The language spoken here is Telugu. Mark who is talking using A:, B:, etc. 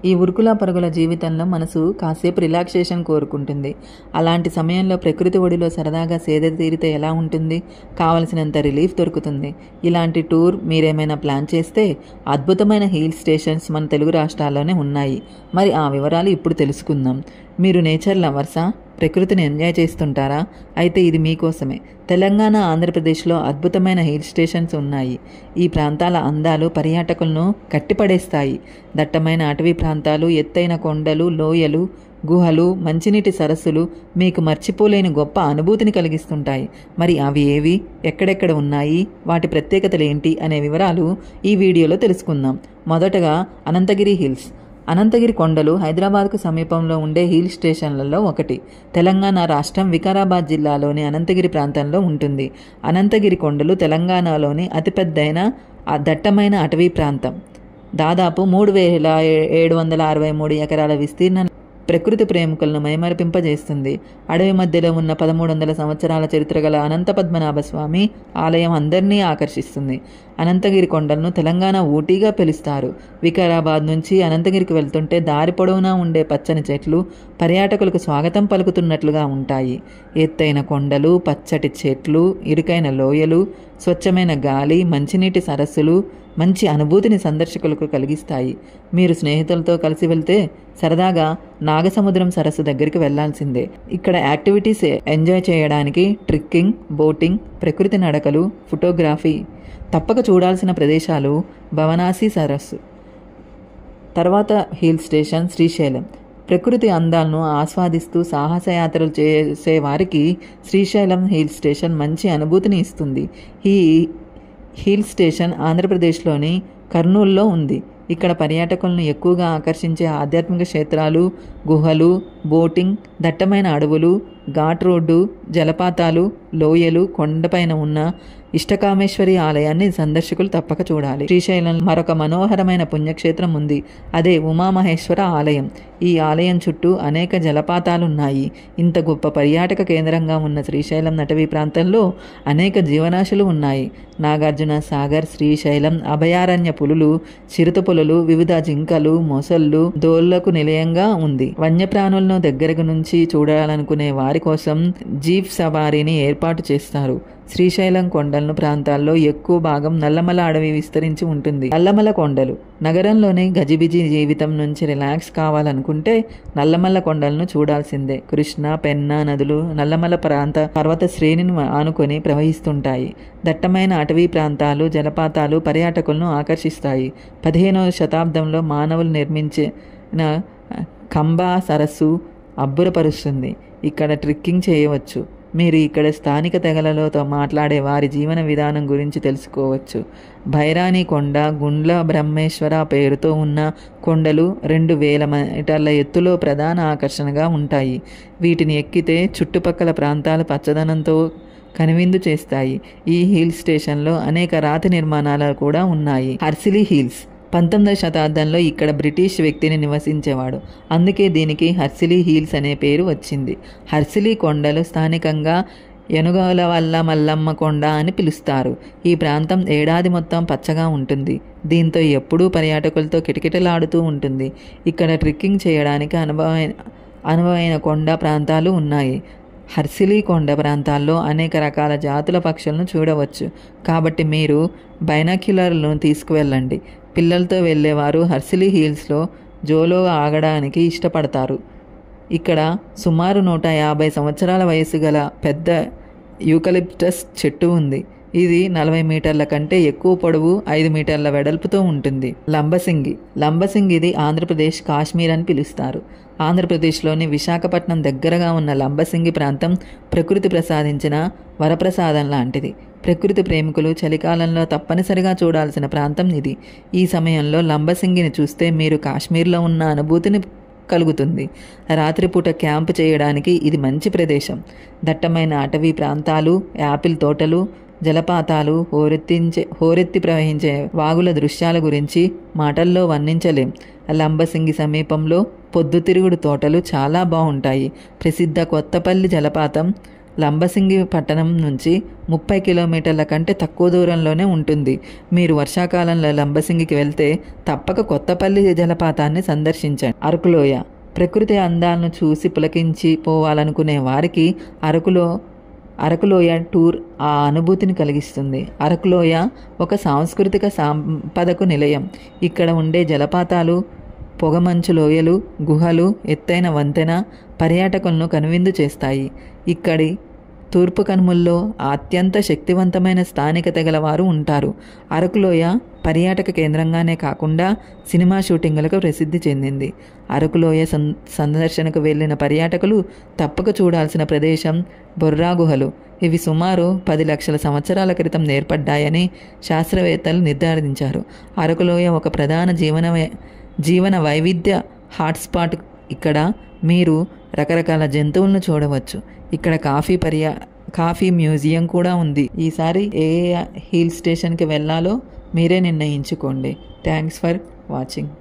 A: ఈ ఉరుకుల పరుగుల జీవితంలో మనసు కాసేపు రిలాక్సేషన్ కోరుకుంటుంది. అలాంటి సమయంలో ప్రకృతి ఒడిలో సరదాగా సేద తీరితే ఎలా ఉంటుంది? కావలసినంత రిలీఫ్ దొరుకుతుంది. ఇలాంటి టూర్ మీరేమైనా ప్లాన్ చేస్తే అద్భుతమైన హిల్ స్టేషన్స్ మన తెలుగు రాష్ట్రాల్లోనే ఉన్నాయి. మరి ఆ వివరాలు ఇప్పుడు తెలుసుకుందాం. మీరు నేచర్ లవర్సా? ప్రకృతిని ఎంజాయ్ చేస్తుంటారా? అయితే ఇది మీకోసమే. తెలంగాణ, ఆంధ్రప్రదేశ్లో అద్భుతమైన హిల్ స్టేషన్స్ ఉన్నాయి. ఈ ప్రాంతాల అందాలు పర్యాటకులను కట్టిపడేస్తాయి. దట్టమైన అటవీ ప్రాంతాలు, ఎత్తైన కొండలు, లోయలు, గుహలు, మంచినీటి సరస్సులు మీకు మర్చిపోలేని గొప్ప అనుభూతిని కలిగిస్తుంటాయి. మరి అవి ఏవి, ఎక్కడెక్కడ ఉన్నాయి, వాటి ప్రత్యేకతలు ఏంటి అనే వివరాలు ఈ వీడియోలో తెలుసుకుందాం. మొదటగా అనంతగిరి హిల్స్. అనంతగిరి కొండలు హైదరాబాద్కు సమీపంలో ఉండే హిల్ స్టేషన్లలో ఒకటి. తెలంగాణ రాష్ట్రం వికారాబాద్ జిల్లాలోని అనంతగిరి ప్రాంతంలో ఉంటుంది. అనంతగిరి కొండలు తెలంగాణలోని అతిపెద్దైన దట్టమైన అటవీ ప్రాంతం. దాదాపు 3763 ఎకరాల విస్తీర్ణ ప్రకృతి ప్రేమికులను మైమరిపింపజేస్తుంది. అడవి మధ్యలో ఉన్న 1300 సంవత్సరాల చరిత్ర గల అనంత పద్మనాభ స్వామి ఆలయం అందరినీ ఆకర్షిస్తుంది. అనంతగిరి కొండలను తెలంగాణ ఊటీగా పిలుస్తారు. వికారాబాద్ నుంచి అనంతగిరికి వెళ్తుంటే దారి పొడవునా ఉండే పచ్చని చెట్లు పర్యాటకులకు స్వాగతం పలుకుతున్నట్లుగా ఉంటాయి. ఎత్తైన కొండలు, పచ్చటి చెట్లు, ఇరుకైన లోయలు, స్వచ్ఛమైన గాలి, మంచినీటి సరస్సులు మంచి అనుభూతిని సందర్శకులకు కలిగిస్తాయి. మీరు స్నేహితులతో కలిసి వెళ్తే సరదాగా నాగసముద్రం సరస్సు దగ్గరికి వెళ్లాల్సిందే. ఇక్కడ యాక్టివిటీస్ ఎంజాయ్ చేయడానికి ట్రెక్కింగ్, బోటింగ్, ప్రకృతి నడకలు, ఫోటోగ్రఫీ. తప్పక చూడాల్సిన ప్రదేశాలు భవనాసి సరస్సు. తర్వాత హిల్ స్టేషన్ శ్రీశైలం. ప్రకృతి అందాలను ఆస్వాదిస్తూ సాహసయాత్రలు చేసే వారికి శ్రీశైలం హిల్ స్టేషన్ మంచి అనుభూతిని ఇస్తుంది. ఈ హిల్ స్టేషన్ ఆంధ్రప్రదేశ్లోని కర్నూలులో ఉంది. ఇక్కడ పర్యాటకులను ఎక్కువగా ఆకర్షించే ఆధ్యాత్మిక క్షేత్రాలు, గుహలు, బోటింగ్, దట్టమైన అడవులు, ఘాట్ రోడ్డు, జలపాతాలు, లోయలు, కొండపైన ఉన్న ఇష్టకామేశ్వరి ఆలయాన్ని సందర్శకులు తప్పక చూడాలి. శ్రీశైలం మరొక మనోహరమైన పుణ్యక్షేత్రం ఉంది. అదే ఉమామహేశ్వర ఆలయం. ఈ ఆలయం చుట్టూ అనేక జలపాతాలున్నాయి. ఇంత గొప్ప పర్యాటక కేంద్రంగా ఉన్న శ్రీశైలం అటవీ ప్రాంతంలో అనేక జీవరాశులు ఉన్నాయి. నాగార్జున సాగర్, శ్రీశైలం అభయారణ్య పులులు, చిరుత పులులు, వివిధ జింకలు, మొసళ్ళు, దోళ్లకు నిలయంగా ఉంది. వన్యప్రాణులను దగ్గరకు నుంచి చూడాలనుకునే వారి కోసం జీప్ సవారీని ఏర్పాటు చేస్తారు. శ్రీశైలం కొండలను ప్రాంతాల్లో ఎక్కువ భాగం నల్లమల అడవి విస్తరించి ఉంటుంది. నల్లమల కొండలు. నగరంలోని గజిబిజి జీవితం నుంచి రిలాక్స్ కావాలనుకుంటే నల్లమల్ల కొండలను చూడాల్సిందే. కృష్ణ, పెన్నా నదులు నల్లమల ప్రాంత పర్వత శ్రేణిని ఆనుకొని ప్రవహిస్తుంటాయి. దట్టమైన అటవీ ప్రాంతాలు, జలపాతాలు పర్యాటకులను ఆకర్షిస్తాయి. 15వ శతాబ్దంలో మానవులు నిర్మించిన కంబా సరస్సు అబ్బురపరుస్తుంది. ఇక్కడ ట్రెక్కింగ్ చేయవచ్చు. మీరు ఇక్కడ స్థానిక తెగలతో మాట్లాడే వారి జీవన విధానం గురించి తెలుసుకోవచ్చు. భైరాని కొండ, గుండ్ల బ్రహ్మేశ్వర పేరుతో ఉన్న కొండలు 2000 మీటర్ల ఎత్తులో ప్రధాన ఆకర్షణగా ఉంటాయి. వీటిని ఎక్కితే చుట్టుపక్కల ప్రాంతాలు పచ్చదనంతో కనువిందు చేస్తాయి. ఈ హిల్ స్టేషన్లో అనేక రాతి నిర్మాణాలు కూడా ఉన్నాయి. హర్సిలీ హిల్స్. 19వ శతాబ్దంలో ఇక్కడ బ్రిటిష్ వ్యక్తిని నివసించేవాడు. అందుకే దీనికి హర్సిలీ హిల్స్ అనే పేరు వచ్చింది. హర్సిలీ కొండలు స్థానికంగా ఎనుగోల వల్ల మల్లమ్మ కొండ అని పిలుస్తారు. ఈ ప్రాంతం ఏడాది మొత్తం పచ్చగా ఉంటుంది. దీంతో ఎప్పుడూ పర్యాటకులతో కిటకిటలాడుతూ ఉంటుంది. ఇక్కడ ట్రెక్కింగ్ చేయడానికి అనువైన కొండ ప్రాంతాలు ఉన్నాయి. హర్సిలీ కొండ ప్రాంతాల్లో అనేక రకాల జాతుల పక్షులను చూడవచ్చు. కాబట్టి మీరు బైనాక్యులర్లను తీసుకువెళ్ళండి. పిల్లలతో వెళ్ళేవారు హర్సిలీ హిల్స్లో జోలో ఆగడానికి ఇష్టపడతారు. ఇక్కడ సుమారు 150 సంవత్సరాల వయసు గల పెద్ద యూకలిప్టస్ చెట్టు ఉంది. ఇది 40 మీటర్ల కంటే ఎక్కువ పొడవు, 5 మీటర్ల వెడల్పుతో ఉంటుంది. లంబసింగి ఇది ఆంధ్రప్రదేశ్ కాశ్మీర్ అని పిలుస్తారు. ఆంధ్రప్రదేశ్లోని విశాఖపట్నం దగ్గరగా ఉన్న లంబసింగి ప్రాంతం ప్రకృతి ప్రసాదించిన వరప్రసాదం లాంటిది. ప్రకృతి ప్రేమికులు చలికాలంలో తప్పనిసరిగా చూడాల్సిన ప్రాంతం ఇది. ఈ సమయంలో లంబసింగిని చూస్తే మీరు కాశ్మీర్లో ఉన్న అనుభూతిని కలుగుతుంది. రాత్రిపూట క్యాంపు చేయడానికి ఇది మంచి ప్రదేశం. దట్టమైన అటవీ ప్రాంతాలు, యాపిల్ తోటలు, జలపాతాలు, హోరెత్తి ప్రవహించే వాగుల దృశ్యాల గురించి మాటల్లో వర్ణించలేం. లంబసింగి సమీపంలో పొద్దుతిరుగుడు తోటలు చాలా బాగుంటాయి. ప్రసిద్ధ కొత్తపల్లి జలపాతం లంబసింగి పట్టణం నుంచి 30 కిలోమీటర్ల కంటే తక్కువ దూరంలోనే ఉంటుంది. మీరు వర్షాకాలంలో లంబసింగికి వెళ్తే తప్పక కొత్తపల్లి జలపాతాన్ని సందర్శించండి. అరకులోయ ప్రకృతి అందాలను చూసి పులకించి పోవాలనుకునే వారికి అరకులోయ టూర్ ఆ అనుభూతిని కలిగిస్తుంది. అరకులోయ ఒక సాంస్కృతిక సంపదకు నిలయం. ఇక్కడ ఉండే జలపాతాలు, పొగమంచు లోయలు, గుహలు, ఎత్తైన వంతెన పర్యాటకులను కనువిందు చేస్తాయి. ఇక్కడి తూర్పు కనుమల్లో అత్యంత శక్తివంతమైన స్థానికత గలవారు ఉంటారు. అరకులోయ పర్యాటక కేంద్రంగానే కాకుండా సినిమా షూటింగులకు ప్రసిద్ధి చెందింది. అరకులోయ సందర్శనకు వెళ్ళిన పర్యాటకులు తప్పక చూడాల్సిన ప్రదేశం బొర్రా గుహలు. ఇవి సుమారు 10 లక్షల సంవత్సరాల క్రితం ఏర్పడ్డాయని శాస్త్రవేత్తలు నిర్ధారించారు. అరకులోయ ఒక ప్రధాన జీవన వైవిధ్య హాట్స్పాట్. ఇక్కడ మీరు రకరకాల జంతువులను చూడవచ్చు. ఇక్కడ కాఫీ మ్యూజియం కూడా ఉంది. ఈసారి ఏ హిల్ స్టేషన్కి వెళ్ళాలో మీరే నిర్ణయించుకోండి. Thanks for watching.